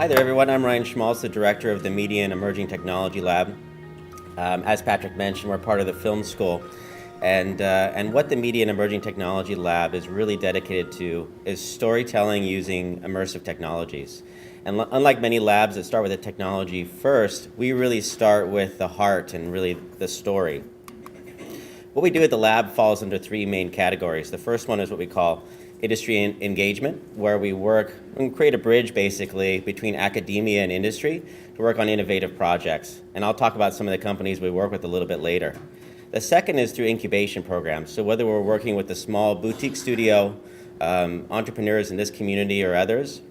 Hi there, everyone. I'm Ryan Schmaltz, the director of the Media and Emerging Technology Lab. As Patrick mentioned, we're part of the Film School. And what the Media and Emerging Technology Lab is really dedicated to is storytelling using immersive technologies. And unlike many labs that start with the technology first, we really start with the heart and really the story. What we do at the lab falls under three main categories. The first one is what we call industry engagement, where we work and create a bridge basically between academia and industry to work on innovative projects. And I'll talk about some of the companies we work with a little bit later. The second is through incubation programs. So whether we're working with a small boutique studio, entrepreneurs in this community or others,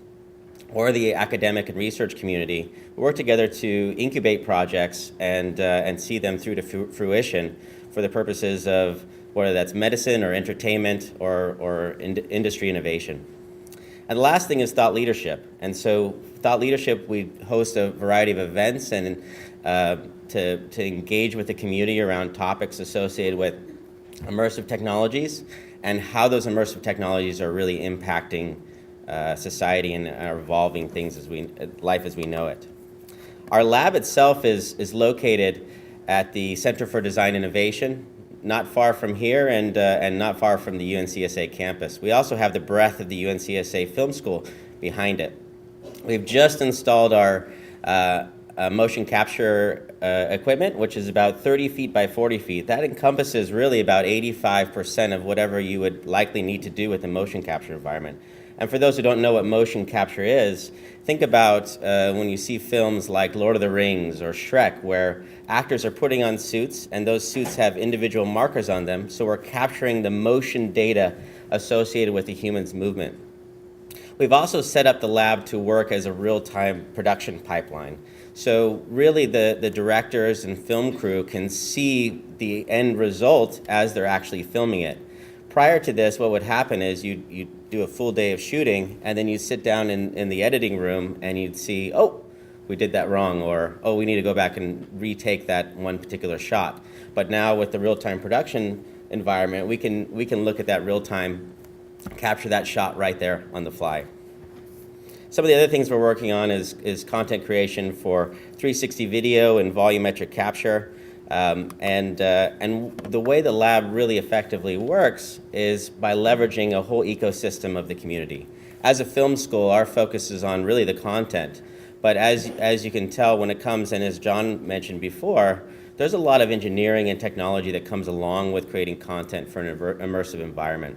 or the academic and research community, we work together to incubate projects and see them through to fruition for the purposes of whether that's medicine or entertainment or industry innovation. And the last thing is thought leadership. And so thought leadership, we host a variety of events and to engage with the community around topics associated with immersive technologies and how those immersive technologies are really impacting society and are evolving things life as we know it. Our lab itself is located at the Center for Design Innovation, not far from here and not far from the UNCSA campus. We also have the breadth of the UNCSA Film School behind it. We've just installed our motion capture equipment, which is about 30 feet by 40 feet. That encompasses really about 85% of whatever you would likely need to do with a motion capture environment. And for those who don't know what motion capture is, think about when you see films like Lord of the Rings or Shrek, where actors are putting on suits and those suits have individual markers on them, so we're capturing the motion data associated with the human's movement. We've also set up the lab to work as a real-time production pipeline. So really the directors and film crew can see the end result as they're actually filming it. Prior to this, what would happen is you'd do a full day of shooting, and then you'd sit down in the editing room and you'd see, oh, we did that wrong, or oh, we need to go back and retake that one particular shot. But now with the real-time production environment, we can look at that real-time, capture that shot right there on the fly. Some of the other things we're working on is content creation for 360 video and volumetric capture. And the way the lab really effectively works is by leveraging a whole ecosystem of the community. As a film school, our focus is on really the content. But as you can tell when it comes, and as John mentioned before, there's a lot of engineering and technology that comes along with creating content for an immersive environment.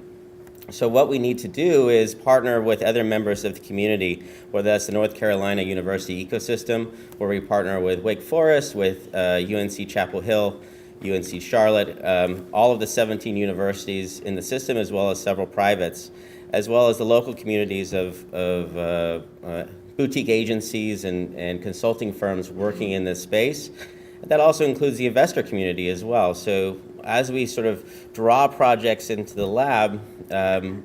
So what we need to do is partner with other members of the community, whether that's the North Carolina University ecosystem, where we partner with Wake Forest, with UNC Chapel Hill, UNC Charlotte, all of the 17 universities in the system, as well as several privates, as well as the local communities of boutique agencies and consulting firms working in this space. That also includes the investor community as well. So as we sort of draw projects into the lab,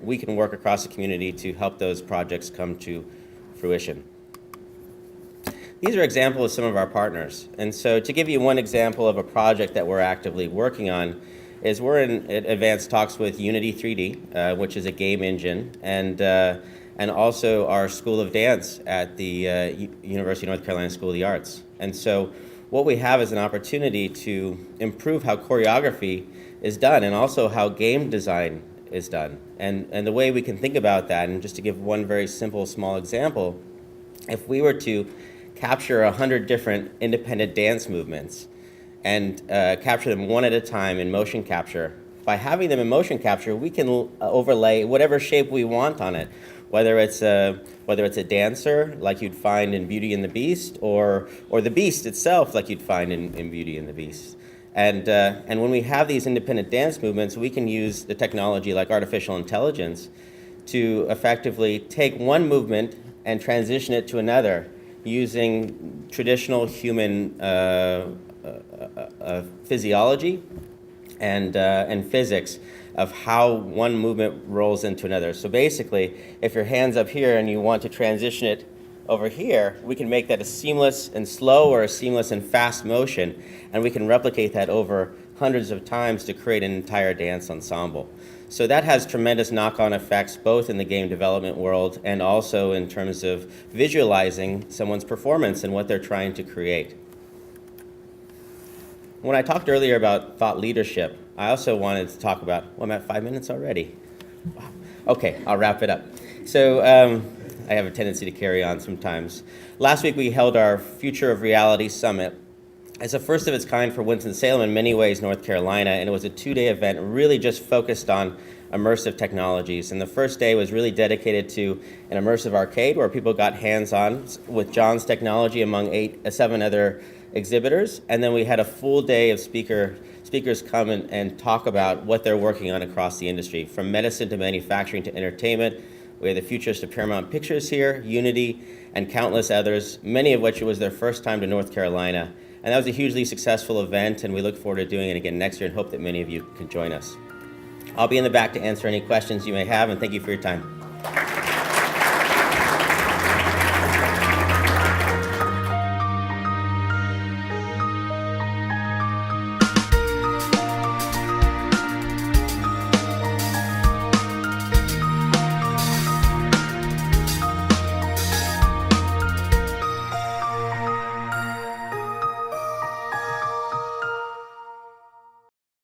we can work across the community to help those projects come to fruition. These are examples of some of our partners. And so to give you one example of a project that we're actively working on is we're in advanced talks with Unity 3D, which is a game engine, and also our School of Dance at the University of North Carolina School of the Arts. And so what we have is an opportunity to improve how choreography is done and also how game design is done. And the way we can think about that, and just to give one very simple, small example, if we were to capture 100 different independent dance movements and capture them one at a time in motion capture, by having them in motion capture, we can overlay whatever shape we want on it. Whether it's a dancer like you'd find in Beauty and the Beast, or the Beast itself like you'd find in Beauty and the Beast. And when we have these independent dance movements, we can use the technology like artificial intelligence to effectively take one movement and transition it to another using traditional human physiology and physics of how one movement rolls into another. So basically, if your hand's up here and you want to transition it over here, we can make that a seamless and slow or a seamless and fast motion, and we can replicate that over hundreds of times to create an entire dance ensemble. So that has tremendous knock-on effects both in the game development world and also in terms of visualizing someone's performance and what they're trying to create. When I talked earlier about thought leadership, I also wanted to talk about, well, I'm at 5 minutes already. Wow. Okay, I'll wrap it up. So I have a tendency to carry on sometimes. Last week we held our Future of Reality Summit. It's a first of its kind for Winston-Salem, in many ways, North Carolina, and it was a 2-day event really just focused on immersive technologies. And the first day was really dedicated to an immersive arcade where people got hands-on with John's technology among 7 other exhibitors. And then we had a full day of speakers come and talk about what they're working on across the industry, from medicine to manufacturing to entertainment. We had the futurists of Paramount Pictures here, Unity, and countless others, many of which it was their first time to North Carolina. And that was a hugely successful event, and we look forward to doing it again next year and hope that many of you can join us. I'll be in the back to answer any questions you may have, and thank you for your time.